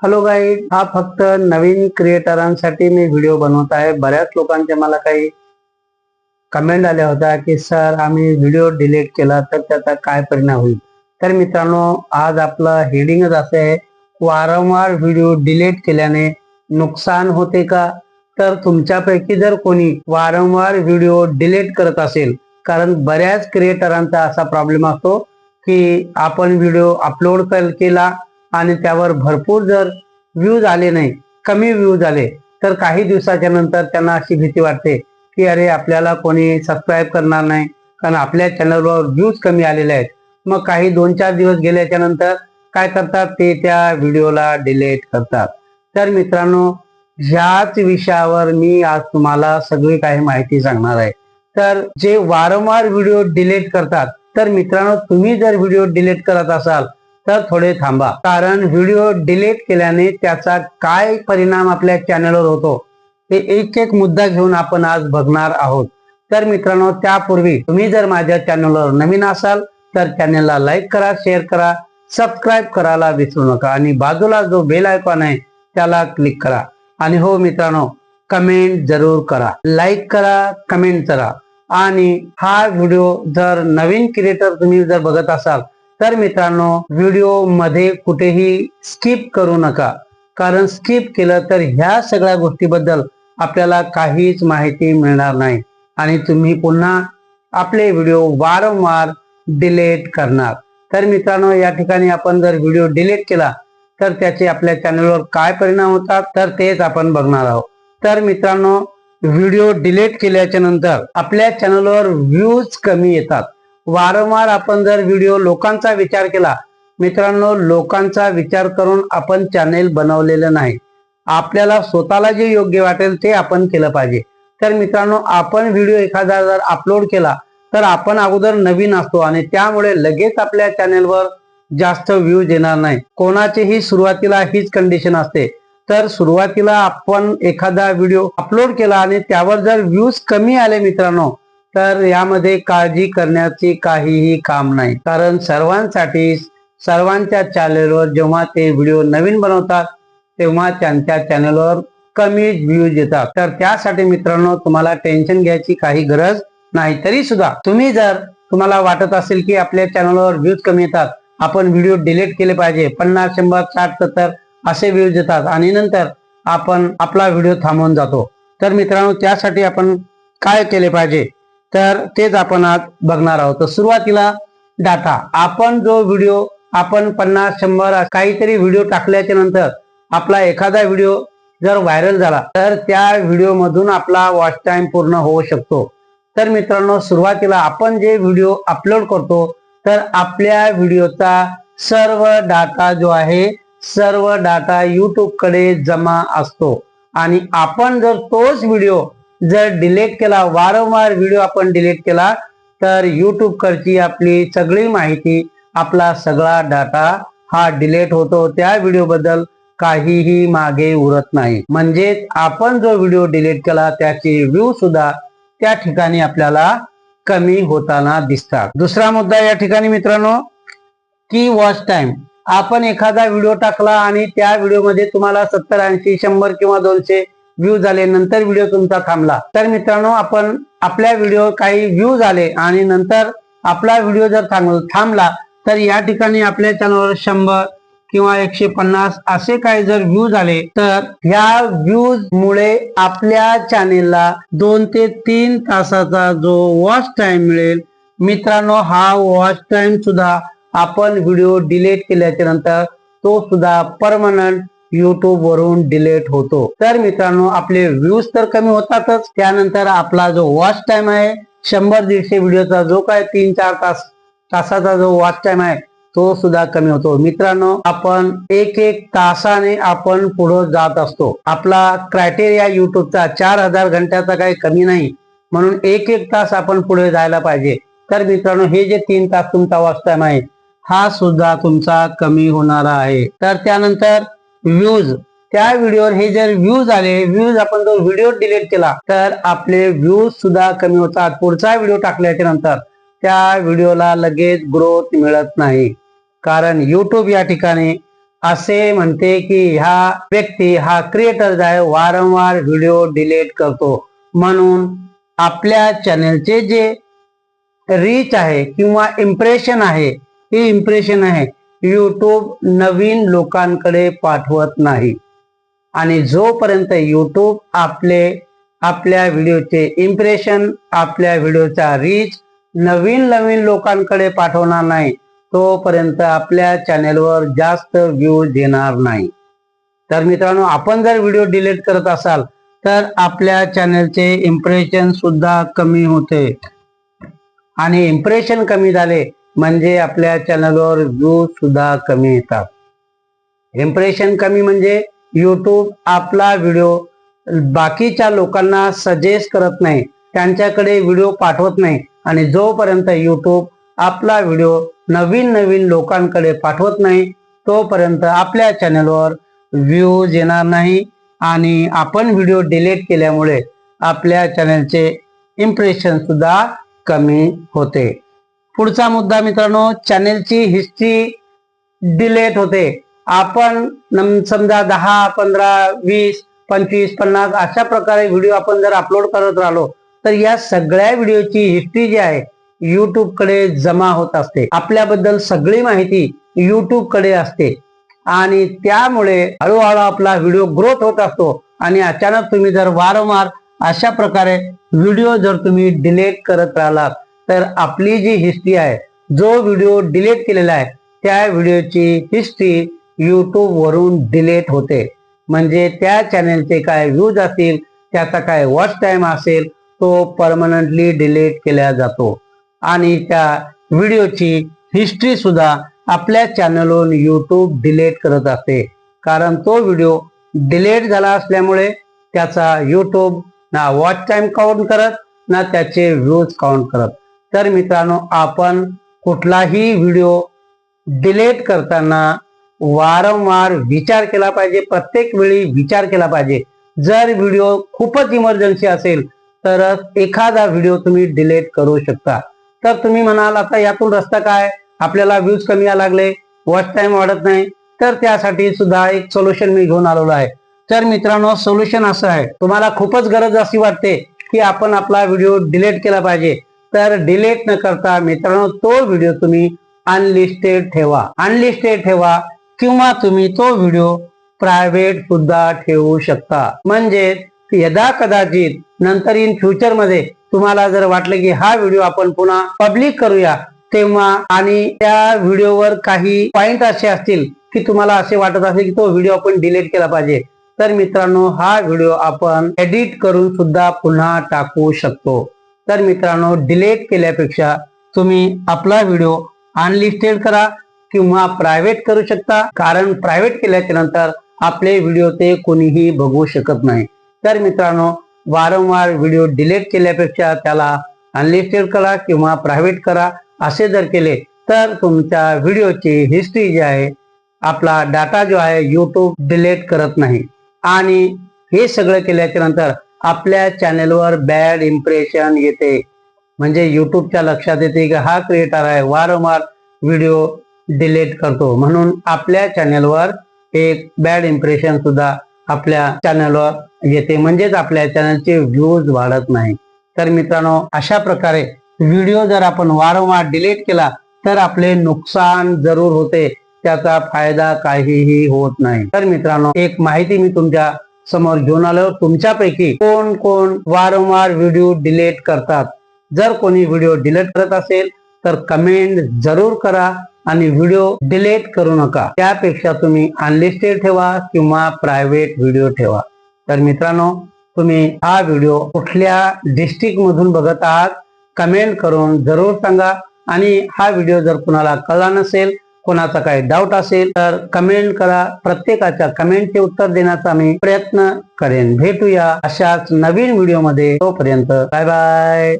Hello guide, हा फक्त नवीन क्रिएटरांसाठी मी video बनवत आहे। बऱ्याच लोकांचे मला काही कमेंट आल्या होत्या की सर आम्ही व्हिडिओ डिलीट केला तर त्याचा काय परिणाम होईल। तर मित्रांनो, आज आपला हेडिंगच असं आहे, वारंवार व्हिडिओ डिलीट केल्याने नुकसान होते का? तर तुमच्यापैकी जर कोणी वारंवार व्हिडिओ डिलीट करत असेल, कारण बऱ्याच क्रिएटरांचा असा प्रॉब्लेम असतो की आपण व्हिडिओ अपलोड केला आणि त्यावर भरपूर जर व्ह्यूज आले नाही, कमी व्ह्यूज आले, तर काही दिवसाच्या नंतर त्यांना अशी भीती वाटते की अरे आपल्याला कोणी सबस्क्राईब करणार नाही, कारण आपल्या चॅनलवर व्ह्यूज कमी आलेले आहेत। मग काही 2-4 दिवस गेल्याच्या नंतर काय करतात, ते त्या व्हिडिओला डिलीट करतात। तर मित्रांनो, ह्याच विषयावर मी आज तुम्हाला सगळी काही माहिती सांगणार आहे। तर जे वारंवार व्हिडिओ डिलीट करतात, तर मित्रांनो तुम्ही जर व्हिडिओ डिलीट करत असाल तर थोडे थांबा, कारण व्हिडिओ डिलीट केल्याने त्याचा काय परिणाम आपल्या चॅनलवर होतो हे एक एक मुद्दा घेऊन आपण आज बघणार आहोत। तर मित्रांनो, त्यापूर्वी तुम्ही जर माझ्या चॅनलवर नवीन असाल तर चॅनलला लाईक करा, शेअर करा, सबस्क्राईब करायला विसरू नका आणि बाजूला जो बेल आयकॉन आहे त्याला क्लिक करा। आणि हो मित्रांनो, कमेंट जरूर करा, लाईक करा, कमेंट करा। आणि हा व्हिडिओ जर नवीन क्रिएटर तुम्ही जर बघत असाल तर मित्रांनो, व्हिडिओ मध्ये कुठेही स्किप करू नका, कारण स्किप केलं तर ह्या सगळ्या गोष्टीबद्दल आपल्याला काहीच माहिती मिळणार नाही आणि तुम्ही पुन्हा आपले व्हिडिओ वारंवार डिलीट करणार। तर मित्रांनो, या ठिकाणी आपण जर व्हिडिओ डिलीट केला तर त्याचे आपल्या चॅनलवर काय परिणाम होतात तर तेच आपण बघणार आहोत। तर मित्रांनो, व्हिडिओ डिलीट केल्याच्या नंतर आपल्या चॅनलवर व्ह्यूज कमी येतात। वारंवार आपण जर व्हिडिओ लोकांचा विचार केला, मित्रांनो लोकांचा विचार करून आपण चॅनेल बनवलेलं नाही, आपल्याला स्वतःला जे योग्य वाटेल ते आपण केलं पाहिजे। तर मित्रांनो, आपण व्हिडिओ एखादा जर अपलोड केला तर आपण अगोदर नवीन असतो आणि त्यामुळे लगेच आपल्या चॅनेलवर जास्त व्ह्यूज येणार नाही। कोणाचेही सुरुवातीला हीच कंडिशन असते। तर सुरुवातीला आपण एखादा व्हिडिओ अपलोड केला आणि त्यावर जर व्ह्यूज कमी आले मित्रांनो, तर यामध्ये काळजी करण्याची काहीही काम नाही, कारण सर्वांसाठी सर्वांच्या चॅनलवर जेव्हा ते व्हिडिओ नवीन बनवतात तेव्हा त्यांच्या चॅनलवर कमी व्ह्यूज येतात। तर त्यासाठी मित्रांनो तुम्हाला टेन्शन घ्यायची काही गरज नाही। तरी सुद्धा तुम्हाला वाटत असेल की आपल्या चॅनलवर व्ह्यूज कमी येतात, आपण व्हिडिओ डिलीट केले पाहिजे, 50, 100, 60, 70 असे व्ह्यूज येतात आणि नंतर आपण आपला व्हिडिओ थांबवून जातो। तर मित्रांनो, त्यासाठी आपण काय केले पाहिजे तर तेच आपण आज बघणार आहोत। तर सुरुवातीला डाटा, आपण जो व्हिडिओ आपण 50, 100 काहीतरी व्हिडिओ टाकल्याच्या नंतर आपला एखादा व्हिडिओ जर व्हायरल झाला तर त्या व्हिडिओ मधून आपला वॉच टाइम पूर्ण होऊ शकतो। तर मित्रांनो, सुरुवातीला आपण जे व्हिडिओ अपलोड करतो तर आपल्या व्हिडिओचा सर्व डाटा जो आहे, सर्व डाटा YouTube कडे जमा असतो आणि आपण जर तोच व्हिडिओ जर डिलीट केला, वारंवार व्हिडिओ आपण डिलीट केला, तर YouTube कडची आपली सगळी माहिती, आपला सगळा डाटा हा डिलीट होतो। त्या व्हिडिओ बद्दल काहीही मागे उरत नाही। म्हणजे आपण जो व्हिडिओ डिलीट केला त्याचे व्ह्यू सुद्धा त्या ठिकाणी आपल्याला कमी होताना दिसतात। दुसरा मुद्दा या ठिकाणी मित्रांनो की वॉच टाइम, आपण एखादा व्हिडिओ टाकला आणि त्या व्हिडिओ मध्ये तुम्हाला 70, 80, 100 किंवा 200 व्ह्यूज आले, नंतर व्हिडिओ तुमचा थांबला, तर मित्रांनो आपण आपल्या व्हिडिओ काही व्ह्यूज आले आणि नंतर आपला व्हिडिओ जर थांबला तर या ठिकाणी आपल्या चॅनलवर 100 किंवा 150 असे काही जर व्ह्यूज आले, तर ह्या व्ह्यूज मुळे आपल्या चॅनेलला 2 ते 3 तासाचा जो वॉच टाइम मिळेल मित्रांनो, हा वॉच टाइम सुद्धा आपण व्हिडिओ डिलीट केल्याच्या नंतर तो सुद्धा परमनंट YouTube वरून डिलीट होतो। तर मित्रांनो, आपले व्ह्यूज तर कमी होतातच, त्यानंतर आपला जो वॉच टाइम आहे 100-150 व्हिडिओचा जो काय 3-4 तासाचा जो वॉच टाइम आहे तो सुद्धा कमी होतो। मित्रांनो, आपण एक तासाने आपण पुढे जात असतो। आपला क्रायटेरिया YouTubeचा 4000 घंट्याचा काही कमी नाही, म्हणून एक तास आपण पुढे जायला पाहिजे। तर मित्रांनो, हे जे 3 तास तुमचा वॉच टाइम आहे हा सुद्धा तुमचा कमी होणार आहे। तर त्यानंतर व्ह्यूज, त्या व्हिडिओवर हे जर व्ह्यूज आले, व्ह्यूज आपण जर व्हिडिओ डिलीट केला तर आपले व्ह्यूज सुद्धा कमी होतात। पुढचा व्हिडिओ टाकल्याच्या नंतर त्या व्हिडिओला लगेच ग्रोथ मिळत नाही, कारण YouTube या ठिकाणी असे म्हणते की हा व्यक्ती हा क्रिएटर आहे वारंवार व्हिडिओ डिलीट करतो, म्हणून आपल्या चॅनलचे जे रीच आहे किंवा इम्प्रेशन आहे, ही इम्प्रेशन आहे यूट्यूब नवीन लोकांकडे पाठवत नाही. आणि जोपर्यंत यूट्यूब आपल्या व्हिडिओचे इम्प्रेशन, आपल्या व्हिडिओचा रीच नवीन नवीन लोकांकडे पाठवणार नाही, तोपर्यंत आपल्या चॅनेलवर जास्त व्ह्यूज येणार नाही. तर मित्रांनो, आपण जर व्हिडिओ डिलीट करत असाल तर आपल्या चॅनेलचे इम्प्रेशन सुद्धा कमी होते, आणि इम्प्रेशन कमी झाले म्हणजे आपल्या चॅनलवर व्ह्यूज सुद्धा कमी येतात. इम्प्रेशन कमी म्हणजे यूट्यूब आपला व्हिडिओ बाकीच्या लोकांना सजेस्ट करत नाही, त्यांच्याकडे व्हिडिओ पाठवत नाही. आणि जोपर्यंत यूट्यूब आपला व्हिडिओ नवीन नवीन लोकांकडे पाठवत नाही, तोपर्यंत आपल्या चॅनलवर व्ह्यूज येणार नाही, आणि आपण व्हिडिओ डिलीट केल्यामुळे आपल्या चॅनलचे इम्प्रेशन सुद्धा कमी होते. पुढचा मुद्दा मित्रांनो, चॅनलची हिस्ट्री डिलीट होते. आपण समजा 10, 15, 20, 25, 50 अशा प्रकारे व्हिडिओ आपण जर अपलोड करत राहिलो तर या सगळ्या व्हिडिओची हिस्ट्री जी आहे YouTube कडे जमा होत असते. आपल्याबद्दल सगळी माहिती YouTube कडे असते, आणि त्यामुळे हळूहळू आपला व्हिडिओ ग्रोथ होत असतो. आणि अचानक तुम्ही जर वारंवार अशा प्रकारे व्हिडिओ जर तुम्ही डिलीट करत राहिलात तर आपली जी हिस्ट्री आहे, जो व्हिडिओ डिलीट केलेला आहे त्या व्हिडिओची हिस्ट्री YouTube वरून डिलीट होते. म्हणजे त्या चॅनलचे काय व्ह्यूज असतील, त्याचा काय वॉच टाइम असेल, तो परमनंटली डिलीट केला जातो. आणि त्या व्हिडिओची हिस्ट्री सुद्धा आपल्या चॅनलवरून YouTube डिलीट करत असते, कारण तो व्हिडिओ डिलीट झाला असल्यामुळे त्याचा YouTube ना वॉच टाइम काउंट करत, ना त्याचे व्ह्यूज काउंट करत. तर मित्रांनो, आपण कुठलाही व्हिडिओ डिलीट करताना वारंवार विचार केला पाहिजे, प्रत्येक वेळी विचार केला पाहिजे. जर व्हिडिओ खूपच इमर्जन्सी असेल तर एखादा व्हिडिओ तुम्ही डिलीट करू शकता. तर तुम्ही म्हणाल आता यातून रस्ता काय, आपल्याला व्ह्यूज कमी यायला लागले, वॉच टाइम वाढत नाही, तर त्यासाठी सुद्धा एक सोल्युशन मी घेऊन आलेलो आहे. तर मित्रांनो, सोल्युशन असं आहे, तुम्हाला खूपच गरज अशी वाटते की आपण आपला व्हिडिओ डिलीट केला पाहिजे, तर डिलीट न करता मित्रांनो तो व्हिडिओ तुम्ही अनलिस्टेड ठेवा, किंवा तुम्ही तो व्हिडिओ प्रायव्हेट सुद्धा ठेवू शकता. म्हणजे यदा कदाचित नंतर इन फ्युचर मध्ये तुम्हाला जर वाटलं की हा व्हिडिओ आपण पुन्हा पब्लिक करूया तेव्हा, आणि त्या व्हिडिओवर काही पॉइंट असे असतील की तुम्हाला असे वाटत असेल की तो व्हिडिओ आपण डिलीट केला पाहिजे, तर मित्रांनो हा व्हिडिओ आपण एडिट करून सुद्धा पुन्हा टाकू शकतो. तर मित्रांनो, डिलीट केल्यापेक्षा तुम्ही आपला व्हिडिओ अनलिस्टेड करा किंवा प्रायव्हेट करू शकता, कारण प्रायव्हेट केल्याच्या नंतर आपले व्हिडिओ ते कोणीही बघू शकत नाही. तर मित्रांनो, वारंवार व्हिडिओ डिलीट केल्यापेक्षा त्याला अनलिस्टेड करा किंवा प्रायव्हेट करा. असे जर केले तर तुमच्या व्हिडिओची हिस्ट्री जी आहे, आपला डाटा जो आहे YouTube डिलीट करत नाही. आणि हे सगळं केल्याच्या नंतर आपल्या चॅनेलवर बॅड इम्प्रेशन येते, म्हणजे YouTubeच्या लक्षात येते की हा क्रिएटर आहे वारंवार व्हिडिओ डिलीट करतो, म्हणून आपल्या चॅनेलवर एक बॅड इम्प्रेशन सुद्धा आपल्या चॅनलवर येते, म्हणजेच आपल्या चॅनलचे व्ह्यूज वाढत नाही. तर मित्रांनो, अशा प्रकारे व्हिडिओ जर आपण वारंवार डिलीट केला तर आपले नुकसान जरूर होते, त्याचा फायदा काहीही होत नाही. तर मित्रांनो, एक माहिती मी तुमच्या समोर घेऊन आलो. तुमच्यापैकी कोण कोण वारंवार व्हिडिओ डिलीट करतात? जर कोणी व्हिडिओ डिलीट करत असेल तर कमेंट जरूर करा, आणि व्हिडिओ डिलीट करू नका. त्यापेक्षा तुम्ही अनलिस्टेड ठेवा किंवा प्रायव्हेट व्हिडिओ ठेवा. तर मित्रांनो, तुम्ही हा व्हिडिओ कुठल्या डिस्ट्रिक्ट मधून बघत आहात कमेंट करून जरूर सांगा. आणि हा व्हिडिओ जर कुणाला कळला नसेल, कोणाचा काही डाऊट असेल तर कमेंट करा. प्रत्येकाच्या कमेंटचे उत्तर देण्याचा मी प्रयत्न करेन. भेटूया अशाच नवीन व्हिडिओ मध्ये. तोपर्यंत बाय बाय.